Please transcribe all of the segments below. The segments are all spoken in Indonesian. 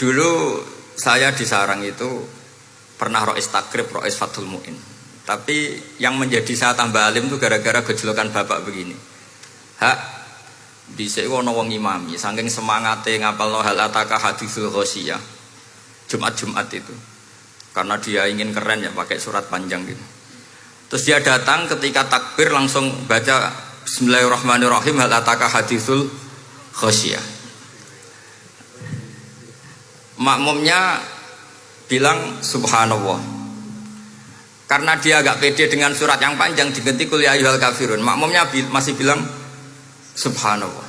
Dulu saya di Sarang itu pernah rois takrib, rois Fathul Mu'in. Tapi yang menjadi saya tambah alim itu gara-gara gejolokan bapak begini. Hak dhisik ana wong imami saking semangate ngapalno hal ataka haditsul ghasyiyah. Jumat-Jumat itu. Karena dia ingin keren ya pakai surat panjang gitu. Terus dia datang ketika takbir langsung baca Bismillahirrahmanirrahim hal ataka haditsul ghasyiyah. Makmumnya bilang subhanallah. Karena dia agak pede dengan surat yang panjang diganti qul ya ayyuhal kafirun. Makmumnya masih bilang subhanallah.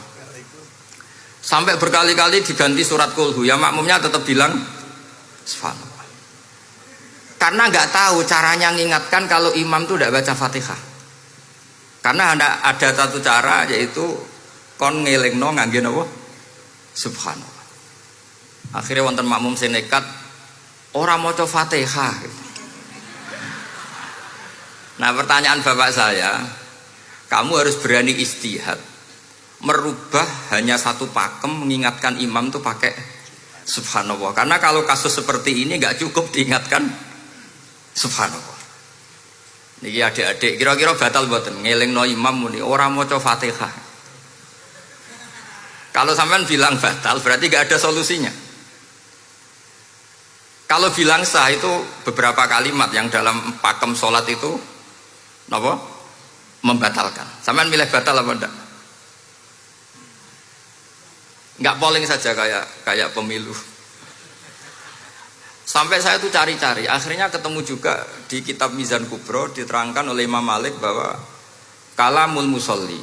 Sampai berkali-kali diganti surat qul hu, ya makmumnya tetap bilang subhanallah. Karena nggak tahu caranya mengingatkan kalau imam itu tidak baca Fatihah. Karena ada satu cara yaitu kon ngelingno ngangge napa? Subhanallah. Akhirnya wonten makmum sing nekat ora maca Fatihah. Nah, pertanyaan bapak saya, kamu harus berani istihad. Merubah hanya satu pakem mengingatkan imam itu pakai subhanallah. Karena kalau kasus seperti ini nggak cukup diingatkan subhanallah. Niki adik-adik kira-kira batal mboten ngelingno imam muni ora maca Fatihah. Kalau sampean bilang batal berarti nggak ada solusinya. Kalau bilang sah itu beberapa kalimat yang dalam pakem sholat itu apa? Membatalkan. Sampean milih batal apa enggak? Enggak polling saja kayak pemilu. Sampai saya tuh cari-cari, akhirnya ketemu juga di kitab Mizan Kubro diterangkan oleh Imam Malik bahwa kalamul musolli.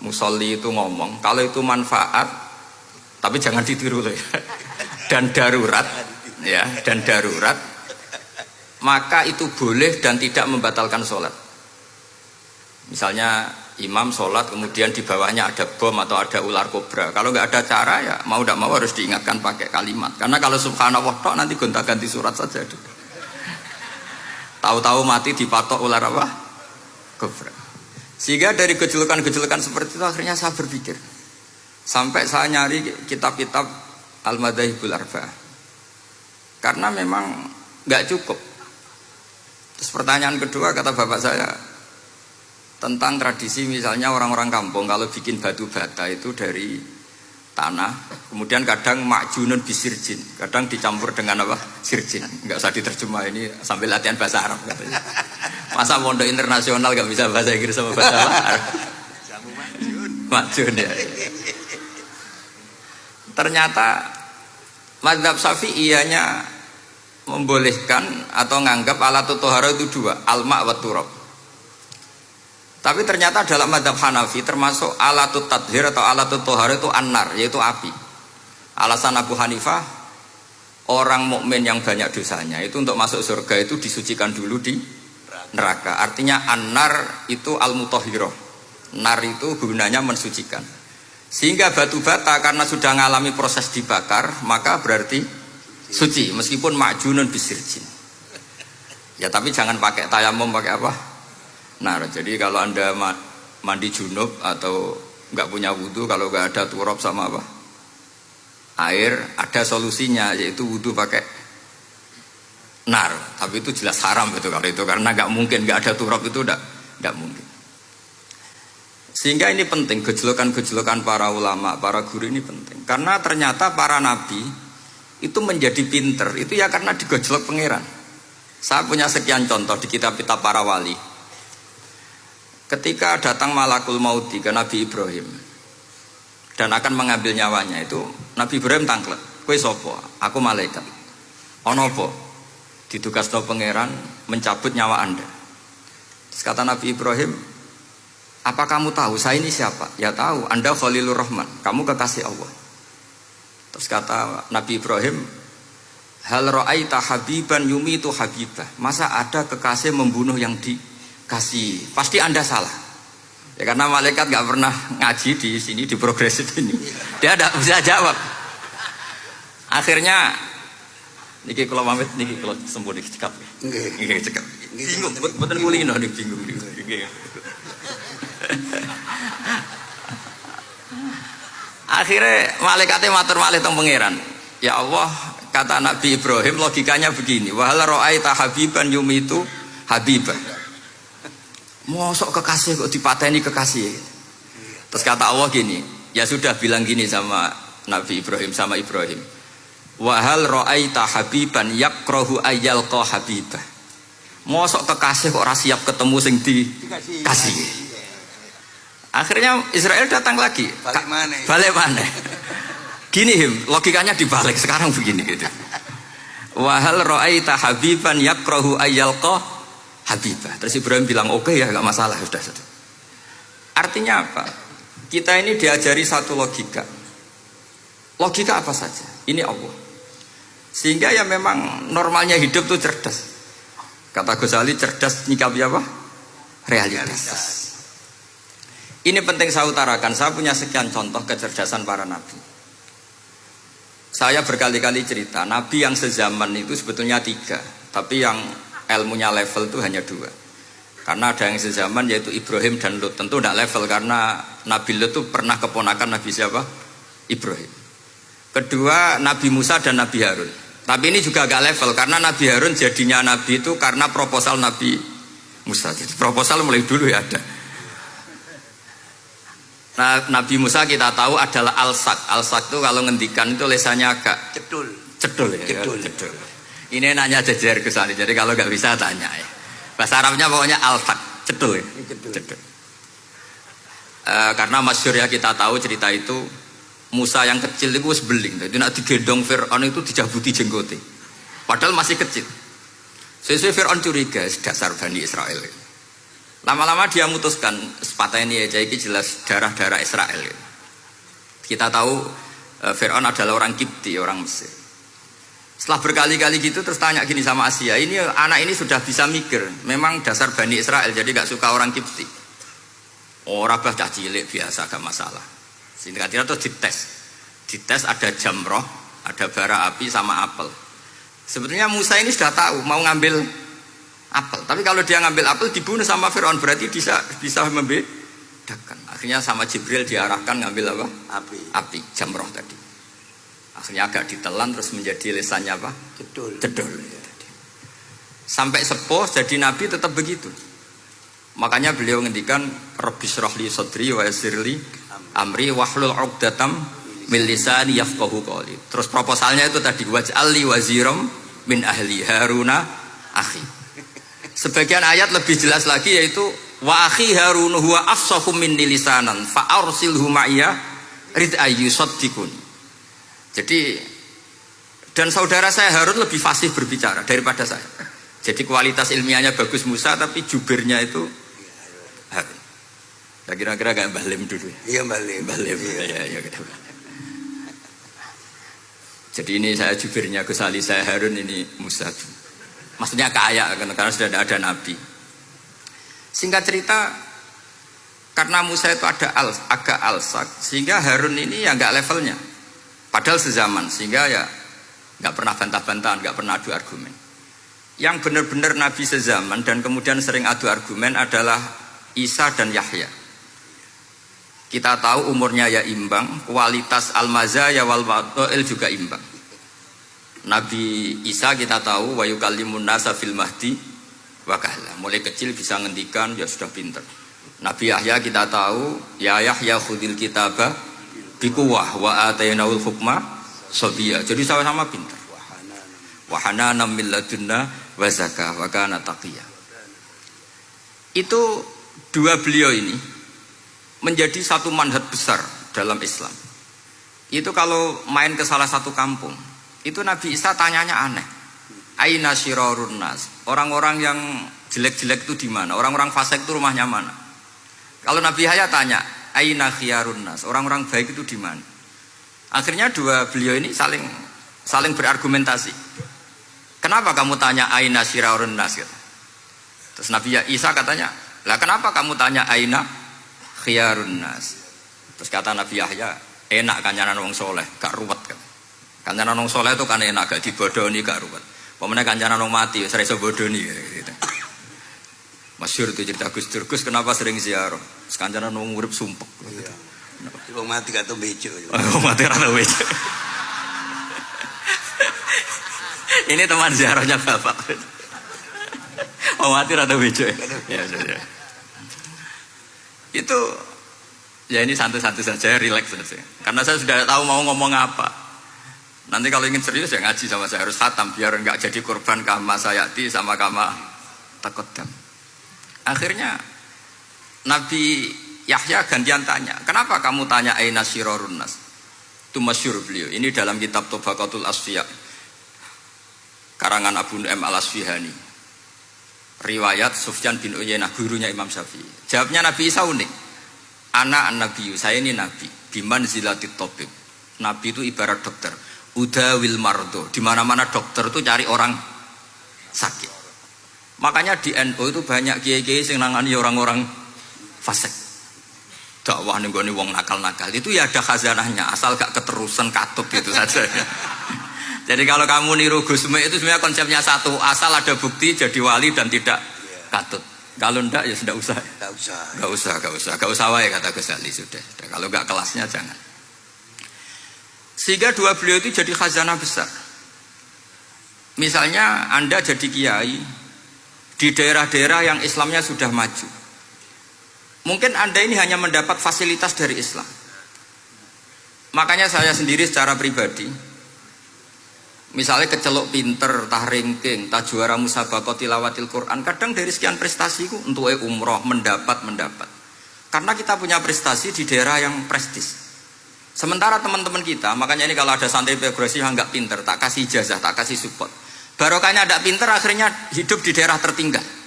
Musolli itu ngomong, kalau itu manfaat tapi jangan ditiru loh ya. Dan darurat ya, dan darurat maka itu boleh dan tidak membatalkan sholat. Misalnya imam sholat kemudian di bawahnya ada bom atau ada ular kobra, kalau nggak ada cara ya mau tidak mau harus diingatkan pakai kalimat. Karena kalau subhanallah tok nanti gonta-ganti surat saja. Tahu-tahu mati dipatok ular apa? Kobra. Sehingga dari gejolokan-gejolokan seperti itu akhirnya saya berpikir, sampai saya nyari kitab-kitab Al-Madzhabul Arba'ah. Karena memang nggak cukup. Terus pertanyaan kedua kata bapak saya tentang tradisi misalnya orang-orang kampung kalau bikin batu bata itu dari tanah, kemudian kadang makjunun bisirjin, kadang dicampur dengan apa? Sirjin. Nggak usah diterjemah ini sambil latihan bahasa Arab katanya. Masa pondok internasional nggak bisa bahasa Inggris sama bahasa Arab? Makjun ya. Ternyata mazhab Syafi'iyahnya membolehkan atau nganggap alatut tohara itu dua, alma wa turab. Tapi ternyata dalam mazhab Hanafi termasuk alatut tadhir atau alatut tohara itu annar, yaitu api. Alasan Abu Hanifah, orang mukmin yang banyak dosanya itu untuk masuk surga itu disucikan dulu di neraka. Artinya annar itu al-mutahhirah. Nar itu gunanya mensucikan. Sehingga batu bata karena sudah mengalami proses dibakar, maka berarti suci meskipun makjunun bisirjin. Ya tapi jangan pakai tayamum, pakai apa? Nah, jadi kalau Anda mandi junub atau nggak punya wudhu, kalau nggak ada turab sama apa? Air, ada solusinya yaitu wudhu pakai nar. Tapi itu jelas haram itu kalau itu, karena nggak mungkin nggak ada turab itu nggak mungkin. Sehingga ini penting, gejolokan-gejolokan para ulama, para guru ini penting. Karena ternyata para nabi itu menjadi pinter, itu ya karena digojlok pangeran. Saya punya sekian contoh di kitab-kitab para wali. Ketika datang malakul mauti ke Nabi Ibrahim dan akan mengambil nyawanya, itu Nabi Ibrahim tangklet, kowe sapa? Aku malaikat. Ono apa? Ditugasno pangeran mencabut nyawa Anda. Terus kata Nabi Ibrahim, apa kamu tahu saya ini siapa? Ya tahu, Anda Khalilur Rahman, kamu kekasih Allah. Terus kata Nabi Ibrahim, hal ra'aita habiban yumitu habibah. Masa ada kekasih membunuh yang dikasih? Pasti Anda salah. Ya karena malaikat gak pernah ngaji di sini, di progresif ini. Dia tidak bisa jawab. Akhirnya niki kalau pamit, niki kalau sembuh niki cekap. Niki cekap. Bingung, betul kulino nih bingung. Akhirnya malaikatnya matur malih teng pangeran. Ya Allah, kata Nabi Ibrahim logikanya begini, wahal ra'aita habiban yumitu habibah. Mosok kekasih kok dipateni kekasih. Terus kata Allah gini, ya sudah bilang gini sama Nabi Ibrahim, sama Ibrahim. Wahal ra'aita habiban yakrahu ayyalqa habibah. Mosok kekasih kok ora siap ketemu sing dikasih. Akhirnya Israel datang lagi. Balik mana? Gini logikanya dibalik sekarang begini gitu. Wahal ra'aita habiban yakrahu ayyalqa habibah. Terus Ibrahim bilang oke ya enggak masalah sudah. Artinya apa? Kita ini diajari satu logika. Logika apa saja? Ini Allah. Sehingga ya memang normalnya hidup tuh cerdas. Kata Ghazali cerdas nyikapi apa? Realitas. Ini penting saya utarakan. Saya punya sekian contoh kecerdasan para nabi. Saya berkali-kali cerita, nabi yang sezaman itu sebetulnya 3, tapi yang ilmunya level itu hanya 2. Karena ada yang sezaman yaitu Ibrahim dan Lut. Tentu tidak level karena Nabi Lut itu pernah keponakan Nabi siapa? Ibrahim. Kedua Nabi Musa dan Nabi Harun. Tapi ini juga agak level karena Nabi Harun jadinya Nabi itu karena proposal Nabi Musa. Jadi proposal mulai dulu ya ada. Nah, Nabi Musa kita tahu adalah al-sak. Al-sak itu kalau ngendikan itu lesannya agak cedul ya. Cedul. Ini nanya jajar ke sana. Jadi kalau nggak bisa tanya ya. Bahasa Arabnya pokoknya al-sak, cedul ya. Cedul. Karena masyhur ya kita tahu cerita itu Musa yang kecil itu sebeling. Jadi nak digendong Fir'aun itu dijabuti jenggote. Padahal masih kecil. Sesuai Fir'aun curiga dasar Bani Israel. Lama-lama dia memutuskan sepatah ini aja ini jelas darah-darah Israel. Kita tahu Fir'aun adalah orang Kipti, orang Mesir. Setelah berkali-kali gitu terus tanya gini sama Asia, ini anak ini sudah bisa mikir, memang dasar Bani Israel jadi gak suka orang Kipti. Orang bah cilik biasa gak masalah. Sehingga terus dites ada jamroh, ada bara api sama apel. Sebetulnya Musa ini sudah tahu mau ngambil apel, tapi kalau dia ngambil apel dibunuh sama Fir'aun berarti bisa membedakan. Akhirnya sama Jibril diarahkan ngambil apa? Api jamroh tadi. Akhirnya agak ditelan terus menjadi lesannya apa? Cedul. Sampai sepuh jadi nabi tetap begitu. Makanya beliau ngendikan Rabbi syrahli sadri wa yassirli amri wahlul 'uqdatam min lisani yafqahu qawli. Terus proposalnya itu tadi waj'alli waziram min ahli Haruna akhi. Sebagian ayat lebih jelas lagi yaitu wa akhi Harun huwa afsahu minni lisanan fa arsilhu ma'iyya rid ayyusaddiqun. Jadi dan saudara saya Harun lebih fasih berbicara daripada saya. Jadi kualitas ilmiahnya bagus Musa tapi jubirnya itu Harun. Ya kira-kira gak Balim dulu ya? Iya Balim. Ya. Jadi ini saya jubirnya Gus Ali, saya Harun, ini Musa. Maksudnya kaya karena sudah ada nabi. Singkat cerita, karena Musa itu agak alsak, sehingga Harun ini ya nggak levelnya. Padahal sezaman, sehingga ya nggak pernah bantah-bantahan, nggak pernah adu argumen. Yang benar-benar nabi sezaman dan kemudian sering adu argumen adalah Isa dan Yahya. Kita tahu umurnya ya imbang, kualitas al-mazaya wal wada'il juga imbang. Nabi Isa kita tahu wa yukallimun nasa fil mahdi wa kahla. Mulai kecil bisa ngendikan, ya sudah pinter. Nabi Yahya kita tahu ya Yahya khudil kitaba biquwah wa atainaul hukma sabiyya. Jadi sama-sama pinter. Wa hananan min ladunna wa zakah wa kana taqiyya. Itu dua beliau ini menjadi satu manhaj besar dalam Islam. Itu kalau main ke salah satu kampung, itu Nabi Isa tanyanya aneh. Aina syirarun nas? Orang-orang yang jelek-jelek itu di mana? Orang-orang fasik itu rumahnya mana? Kalau Nabi Yahya tanya, aina khiyarun nas? Orang-orang baik itu di mana? Akhirnya dua beliau ini saling berargumentasi. Kenapa kamu tanya aina syirarun nas? Terus Nabi Isa katanya, lah kenapa kamu tanya aina khiyarun nas? Terus kata Nabi Yahya, enak kancanan wong soleh, gak ruwet kan? Kancanan wong soleh itu kan enak, gak dibodoni, gak ruwet. Pemenang kancanan wong mati, sering sobodoni gitu. Masyhur itu cerita Gus Dur, Gus kenapa sering ziarah? Kancanan wong urip sumpek. Iya. Wong mati gak tau bejo. Wong mati ora tau bejo. Ini teman ziarahnya Bapak. Mau mati atau bejo ya? Ya. Itu ya ini santai-santai saja, relax saja. Karena saya sudah tahu mau ngomong apa. Nanti kalau ingin serius ya ngaji sama saya, harus khatam biar enggak jadi korban kama sayati sama kama takodam. Akhirnya Nabi Yahya gantian tanya, kenapa kamu tanya aina sirorun nas? Itu masyhur beliau. Ini dalam kitab Tobaqatul Asfiya karangan Abu Nu'aim Al-Asfihani. Riwayat Sufyan bin Uyainah, gurunya Imam Syafi'i. Jawabnya Nabi Isa unik. Ana an-nabiyyu, saya ini nabi. Biman zilatit tabib. Nabi itu ibarat dokter. Udawil mardo. Di mana-mana dokter itu cari orang sakit. Makanya di NU itu banyak kiai-kiai yang nangani orang-orang fasik. Dakwah nih wong nakal-nakal itu ya ada khazanahnya, asal gak keterusan katut gitu saja. Jadi kalau kamu niru Gus Mek itu sebenarnya konsepnya satu, asal ada bukti jadi wali dan tidak katut. Kalau ndak ya sudah usah. Gak usah wae kata Gus Ali sudah. Kalau gak kelasnya jangan. Sehingga dua beliau itu jadi khazanah besar. Misalnya Anda jadi kiai di daerah-daerah yang Islamnya sudah maju. Mungkin Anda ini hanya mendapat fasilitas dari Islam. Makanya saya sendiri secara pribadi, misalnya kecelok pinter, tah ranking, tah juara musabaqah tilawatil Quran, kadang dari sekian prestasiku untuk umroh mendapat. Karena kita punya prestasi di daerah yang prestis. Sementara teman-teman kita, makanya ini kalau ada santri progresif yang nggak pinter, tak kasih ijazah, tak kasih support. Barokahnya ada pinter, akhirnya hidup di daerah tertinggal.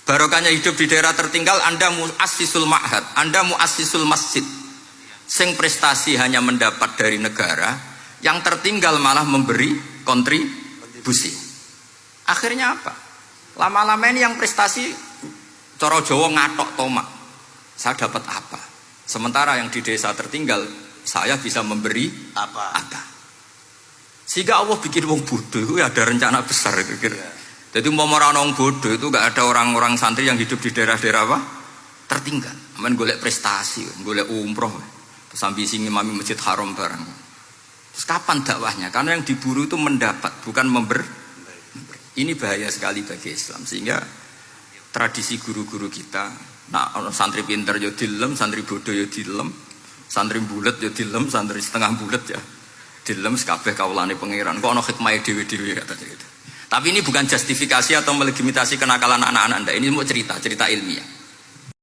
Barokahnya hidup di daerah tertinggal, Anda muassisul ma'had, Anda muassisul masjid. Sing prestasi hanya mendapat dari negara, yang tertinggal malah memberi kontribusi. Akhirnya apa? Lama-lama ini yang prestasi coro Jawa ngatok tomak. Saya dapat apa? Sementara yang di desa tertinggal, saya bisa memberi apa? Sehingga Allah bikin wong bodoh itu ada rencana besar itu kira. Jadi mau orang bodoh itu gak ada orang-orang santri yang hidup di daerah-daerah apa? Tertinggal. Main golek prestasi, golek umroh. Terus ambisi ngimami masjid haram barang. Terus kapan dakwahnya? Karena yang diburu itu mendapat, bukan memberi. Ini bahaya sekali bagi Islam. Sehingga tradisi guru-guru kita, nah santri pinter ya dilem, santri bodoh ya dilem, santri bulet ya dilem, santri setengah bulet ya dilem, sekabeh kaulane pangeran. Kok ana hikmah dhewe-dhewe kata gitu. Tapi ini bukan justifikasi atau melegitimasi kenakalan anak-anak Anda. Ini mau cerita ilmiah.